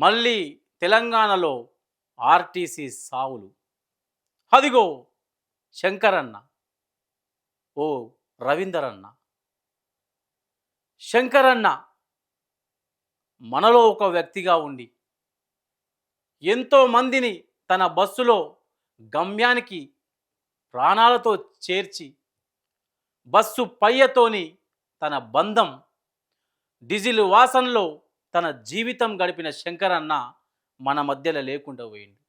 మళ్ళీ తెలంగాణలో ఆర్టీసీ సావులు. అదిగో శంకరన్న, ఓ రవీందర్ అన్న. శంకరన్న మనలో ఒక వ్యక్తిగా ఉండి ఎంతోమందిని తన బస్సులో గమ్యానికి ప్రాణాలతో చేర్చి బస్సు పయ్యతోని తన బంధం డీజిల్ వాసనలో తన జీవితం గడిపిన శంకరన్న మన మధ్యలో లేకుండా పోయింది.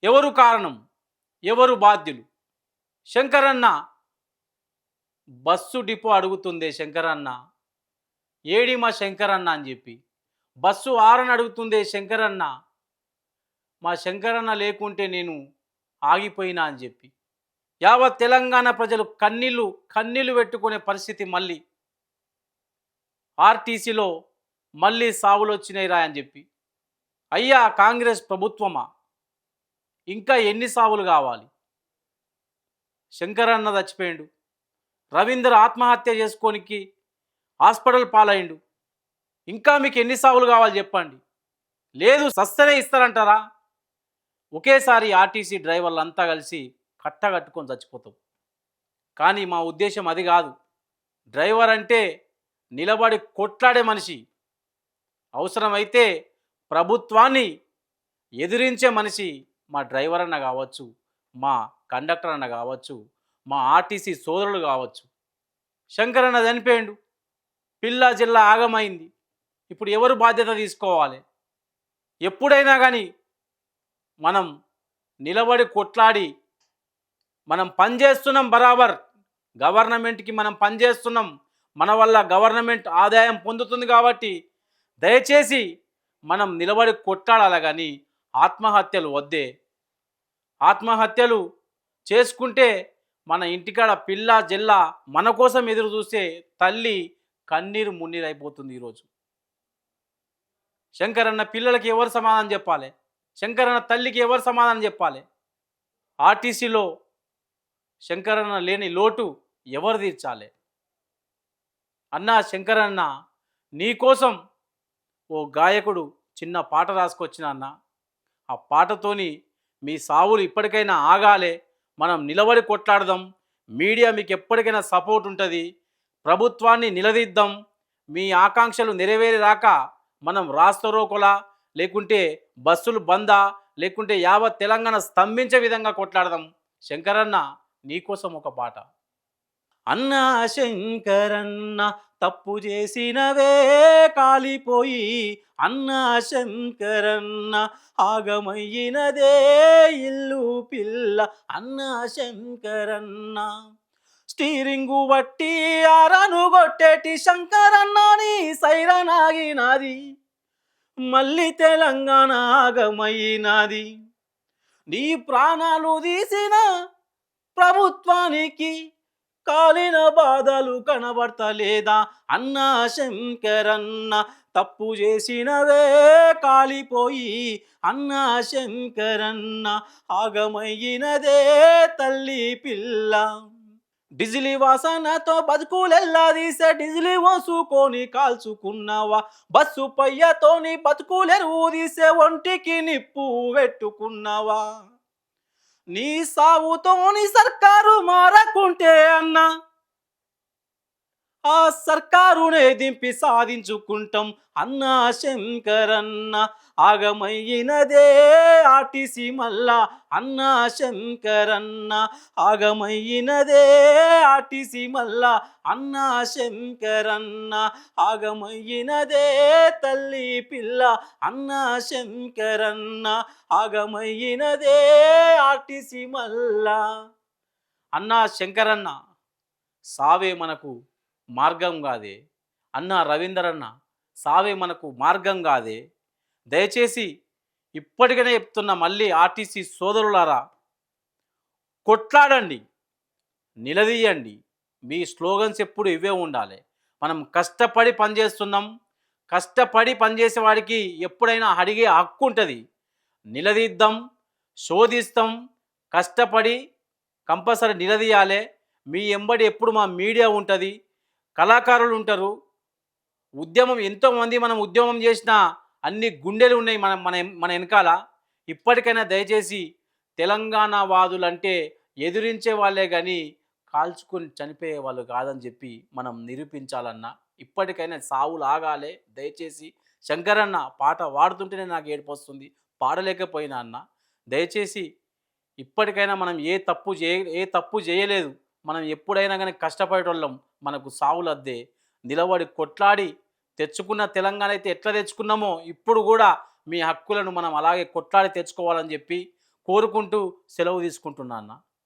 ఎవరు కారణం? ఎవరు బాధ్యులు? శంకరన్న బస్సు డిపో అడుగుతుందే శంకరన్న, ఏడి మా శంకరన్న అని చెప్పి. బస్సు ఆరని అడుగుతుందే శంకరన్న, మా శంకరన్న లేకుంటే నేను ఆగిపోయినా అని చెప్పి. యావత్ తెలంగాణ ప్రజలు కన్నీళ్లు పెట్టుకునే పరిస్థితి మళ్ళీ ఆర్టీసీలో మళ్ళీ సావులు వచ్చినాయి రా అని చెప్పి. అయ్యా కాంగ్రెస్ ప్రభుత్వమా, ఇంకా ఎన్ని సావులు కావాలి? శంకరన్న చచ్చిపోయిండు, రవీందర్ ఆత్మహత్య చేసుకోనికి హాస్పిటల్ పాలైండు. ఇంకా మీకు ఎన్ని సావులు కావాలి చెప్పండి? లేదు సస్తనే ఇస్తారంటారా? ఒకేసారి ఆర్టీసీ డ్రైవర్లు అంతా కలిసి కట్టగట్టుకొని చచ్చిపోతాం. కానీ మా ఉద్దేశం అది కాదు. డ్రైవర్ అంటే నిలబడి కొట్లాడే మనిషి, అవసరమైతే ప్రభుత్వాన్ని ఎదిరించే మనిషి మా డ్రైవర్ అన్న కావచ్చు, మా కండక్టర్ అన్న కావచ్చు, మా ఆర్టీసీ సోదరులు కావచ్చు. శంకరన్న చనిపోయిండు, పిల్ల జిల్లా ఆగమైంది. ఇప్పుడు ఎవరు బాధ్యత తీసుకోవాలి? ఎప్పుడైనా కానీ మనం నిలబడి కొట్లాడి మనం పనిచేస్తున్నాం, బరాబర్ గవర్నమెంట్కి మనం పనిచేస్తున్నాం, మన వల్ల గవర్నమెంట్ ఆదాయం పొందుతుంది. కాబట్టి దయచేసి మనం నిలబడి కొట్లాడాలి, కానీ ఆత్మహత్యలు వద్దే. ఆత్మహత్యలు చేసుకుంటే మన ఇంటికాడ పిల్ల జిల్లా మన కోసం ఎదురు చూసే తల్లి కన్నీరు మున్నీరు అయిపోతుంది. ఈరోజు శంకరన్న పిల్లలకి ఎవరు సమాధానం చెప్పాలి? శంకరన్న తల్లికి ఎవరు సమాధానం చెప్పాలి? ఆర్టీసీలో శంకరన్న లేని లోటు ఎవరు తీర్చాలి? అన్నా శంకరన్న, నీకోసం ఓ గాయకుడు చిన్న పాట రాసుకొచ్చిన అన్న. ఆ పాటతోని మీ సావులు ఇప్పటికైనా ఆగాలే, మనం నిలబడి కొట్లాడదాం. మీడియా మీకు ఎప్పటికైనా సపోర్ట్ ఉంటుంది. ప్రభుత్వాన్ని నిలదీద్దాం. మీ ఆకాంక్షలు నెరవేరేదాకా మనం రాస్తరోకోలా, లేకుంటే బస్సులు బందా, లేకుంటే యావత్ తెలంగాణ స్తంభించే విధంగా కొట్లాడదాం. శంకరన్న, నీకోసం ఒక పాట. అన్నా శంకరన్న తప్పు చేసినవే కాలిపోయి, అన్నా శంకరన్న ఆగమయ్యినదే ఇల్లు పిల్ల, అన్నా శంకరన్న స్టీరింగు బట్టి ఆరను కొట్టేటి శంకరన్న నీ సైరనాగినది, మళ్ళీ తెలంగాణ ఆగమయ్యినది. నీ ప్రాణాలు తీసిన ప్రభుత్వానికి కాలిన బాధలు కనబడతలేదా? అన్నా శంకరన్న తప్పు చేసినవే కాలిపోయి, అన్నా శంకరన్న ఆగమయ్యినదే తల్లి పిల్ల. డిజిలి వాసనతో బతుకులెల్లా తీసే డిజిలి వసుకొని కాల్చుకున్నావా? బస్సు పయ్యతోని బతుకులెరువు తీసే ఒంటికి నిప్పు పెట్టుకున్నావా? నీ సావుతోని సర్కారు మారకుంటే అన్నా ఆ సర్కారునే దింపి సాధించుకుంటాం. అన్నా శంకరన్న ఆగమయ్యినదే ఆర్టీసీ మల్లా, అన్నా శంకరన్న ఆగమయ్యినదే ఆర్టీసీ మల్లా, అన్నా శంకరన్న ఆగమయ్యినదే తల్లి పిల్ల, అన్నా శంకరన్న ఆగమయ్యినదే ఆర్టీసీ మల్లా. అన్నా శంకరన్న సావే మనకు మార్గం కాదే. అన్న రవీందర్ అన్న సావే మనకు మార్గం కాదే. దయచేసి ఇప్పటికైనా చెప్తున్నా, మళ్ళీ ఆర్టీసీ సోదరులారా, కొట్లాడండి, నిలదీయండి. మీ స్లోగన్స్ ఎప్పుడు ఇవే ఉండాలి. మనం కష్టపడి పనిచేస్తున్నాం, కష్టపడి పనిచేసే వాడికి ఎప్పుడైనా అడిగే హక్కు ఉంటుంది. నిలదీద్దాం, శోధిస్తాం, కష్టపడి కంపల్సరీ నిలదీయాలి. మీ ఎంబడి ఎప్పుడు మా మీడియా ఉంటుంది, కళాకారులు ఉంటారు. ఉద్యమం ఎంతోమంది మనం ఉద్యమం చేసిన అన్ని గుండెలు ఉన్నాయి మన మన మన వెనకాల. ఇప్పటికైనా దయచేసి తెలంగాణ వాదులంటే ఎదిరించే వాళ్ళే గాని, కాల్చుకొని చనిపోయే వాళ్ళు కాదని చెప్పి మనం నిరూపించాలన్నా. ఇప్పటికైనా సావులు ఆగాలే. దయచేసి శంకరన్న పాట పాడుతుంటేనే నాకు ఏడుపొస్తుంది. పాడలేకపోయినా అన్న. దయచేసి ఇప్పటికైనా మనం ఏ తప్పు చేయలేదు. మనం ఎప్పుడైనా గాని కష్టపడేటోళ్ళం. మనకు సావులద్దే. నిలబడి కొట్లాడి తెచ్చుకున్న తెలంగాణ అయితే ఎట్లా తెచ్చుకున్నామో, ఇప్పుడు గూడా మీ హక్కులను మనం అలాగే కొట్లాడి తెచ్చుకోవాలని జెప్పి కోరుకుంటూ సెలవు తీసుకుంటున్నా అన్న.